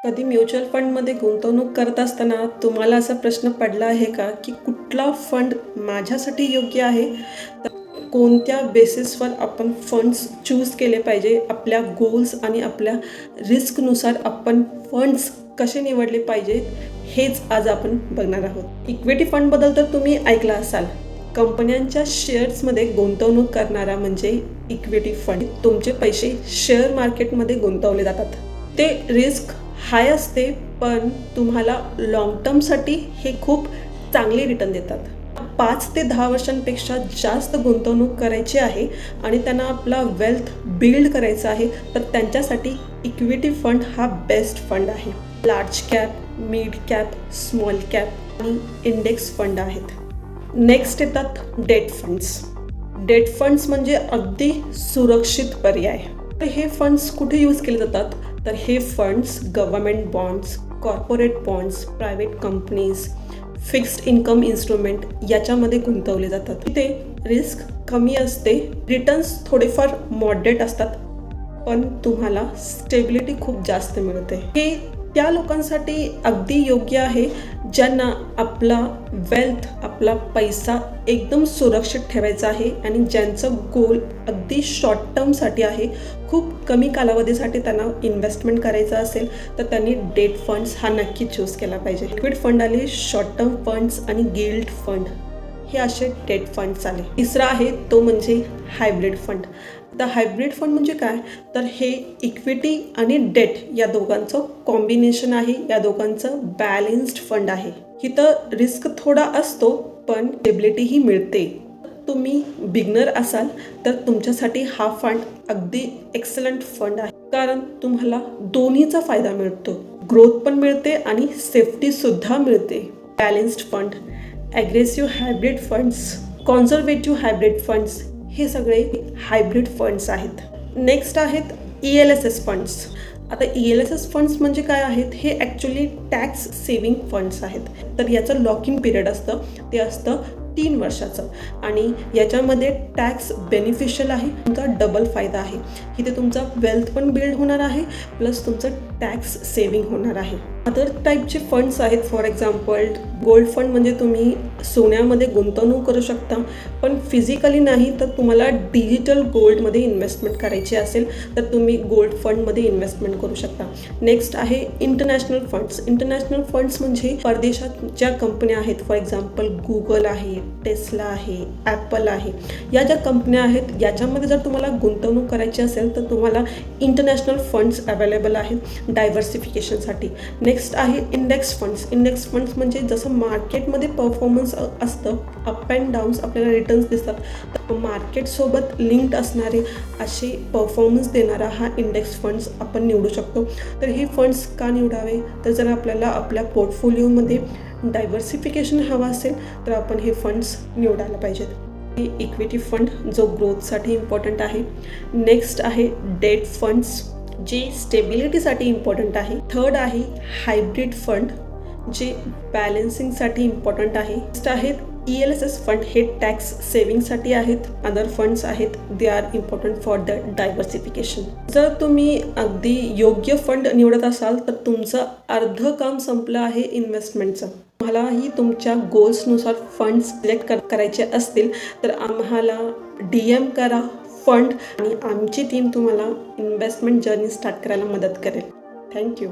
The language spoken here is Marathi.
कधी म्युच्युअल फंडमध्ये गुंतवणूक करत असताना तुम्हाला असा प्रश्न पडला आहे का की कुठला फंड माझ्यासाठी योग्य आहे? तर कोणत्या बेसिसवर आपण फंड्स चूज केले पाहिजे? आपल्या गोल्स आणि आपल्या रिस्कनुसार आपण फंड्स कसे निवडले पाहिजे? हेच आज आपण बघणार आहोत. इक्विटी फंडबद्दल तर तुम्ही ऐकलं असाल. कंपन्यांच्या शेअर्समध्ये गुंतवणूक करणारा म्हणजे इक्विटी फंड. तुमचे पैसे शेअर मार्केटमध्ये गुंतवले जातात. ते रिस्क हाय असते, पण तुम्हाला लॉंग टर्मसाठी हे खूप चांगले रिटर्न देतात. 5 ते 10 वर्षांपेक्षा जास्त गुंतवणूक करायची आहे आणि त्यांना आपला वेल्थ बिल्ड करायचा आहे, तर त्यांच्यासाठी इक्विटी फंड हा बेस्ट फंड आहे. Large cap, mid cap, small cap आणि इंडेक्स फंड आहेत. नेक्स्ट येतात डेट फंड्स. डेट फंड्स म्हणजे अगदी सुरक्षित पर्याय. तर हे फंड्स कुठे यूज केले जातात? तर हे funds government bonds, corporate bonds, private companies, fixed income instrument याच्यामध्ये गुंतवले जातात. इथे रिस्क कमी असते, रिटर्न्स थोडेफार मॉडरेट असतात, पण तुम्हाला स्टेबिलिटी खूप जास्त मिळते. हे त्या लोकांसाठी अगदी योग्य आहे ज्यांना आपला वेल्थ, आपला पैसा एकदम सुरक्षित ठेवायचा आहे आणि ज्यांचं गोल अगदी शॉर्ट टर्मसाठी आहे, खूप कमी कालावधीसाठी त्यांना इन्व्हेस्टमेंट करायचं असेल, तर त्यांनी डेट फंड्स हा नक्की चूज केला पाहिजे. लिक्विड फंड आले, शॉर्ट टर्म फंड्स आणि गिल्ड फंड, हे असे डेट फंड्स आले. तिसरा आहे तो म्हणजे हायब्रिड फंड. आता हायब्रिड फंड म्हणजे काय? तर हे इक्विटी आणि डेट या दोघांचं कॉम्बिनेशन आहे, या दोघांचं बॅलेन्स्ड फंड आहे. इथं रिस्क थोडा असतो, पण स्टेबिलिटीही मिळते. तुम्ही बिगनर असाल तर तुमच्यासाठी हा फंड अगदी एक्सलंट फंड आहे, कारण तुम्हाला दोन्हीचा फायदा मिळतो. ग्रोथ पण मिळते आणि सेफ्टीसुद्धा मिळते. Balanced fund, aggressive hybrid funds, conservative hybrid funds, हे सगळे हायब्रिड फंड्स आहेत. नेक्स्ट आहेत ELSS फंड्स. आता ELSS फंड्स म्हणजे काय आहेत? हे ॲक्च्युली टॅक्स सेविंग फंड्स आहेत. तर याचं लॉकिंग पिरियड असतं, ते असतं 3 वर्षाचं आणि याच्यामध्ये टॅक्स बेनिफिशियल आहे. तुमचा डबल फायदा आहे. इथे तुमचा वेल्थ पण बिल्ड होणार आहे, प्लस तुमचं टॅक्स सेविंग होणार आहे. अदर टाईपचे फंड्स आहेत. फॉर एक्झाम्पल गोल्ड फंड, म्हणजे तुम्ही सोन्यामध्ये गुंतवणूक करू शकता, पण फिजिकली नाही. तर तुम्हाला डिजिटल गोल्डमध्ये इन्व्हेस्टमेंट करायची असेल तर तुम्ही गोल्ड फंडमध्ये इन्व्हेस्टमेंट करू शकता. नेक्स्ट आहे इंटरनॅशनल फंड्स. इंटरनॅशनल फंड्स म्हणजे परदेशात ज्या कंपन्या आहेत, फॉर एक्झाम्पल गुगल आहे, टेस्ला आहे, ॲपल आहे, या ज्या कंपन्या आहेत, याच्यामध्ये जर तुम्हाला गुंतवणूक करायची असेल तर तुम्हाला इंटरनॅशनल फंड्स अवेलेबल आहेत डायव्हर्सिफिकेशनसाठी. नेक्स्ट आहे इंडेक्स फंड्स. इंडेक्स फंड्स म्हणजे जसं मार्केटमध्ये परफॉर्मन्स असतं, अप अँड डाऊन्स आपल्याला रिटर्न्स दिसतात, तर मार्केटसोबत लिंक्ड असणारे असे परफॉर्मन्स देणारा हा इंडेक्स फंड्स आपण निवडू शकतो. तर हे फंड्स का निवडावे? तर जर आपल्याला आपल्या पोर्टफोलिओमध्ये डायव्हर्सिफिकेशन हवं असेल तर आपण हे फंड्स निवडायला पाहिजेत. हे इक्विटी फंड जो ग्रोथसाठी इम्पॉर्टंट आहे. नेक्स्ट आहे डेट फंड्स, जे स्टेबिलिटीसाठी इम्पॉर्टंट आहे. थर्ड आहे हायब्रिड फंड, जे बॅलन्सिंगसाठी इम्पॉर्टंट आहे. नेक्स्ट आहेत ELSS फंड, हे टॅक्स सेविंगसाठी आहेत. अदर फंड्स आहेत, they are important for the diversification. जर तुम्ही अगदी योग्य फंड निवडत असाल तर तुमचं अर्धं काम संपलं आहे इन्व्हेस्टमेंटचं. तुम्हालाही तुमच्या गोल्सनुसार फंड्स सिलेक्ट करायचे असतील तर आम्हाला DM करा फंड, आणि आमची टीम तुम्हाला इन्व्हेस्टमेंट जर्नी स्टार्ट करायला मदत करेल. थँक्यू.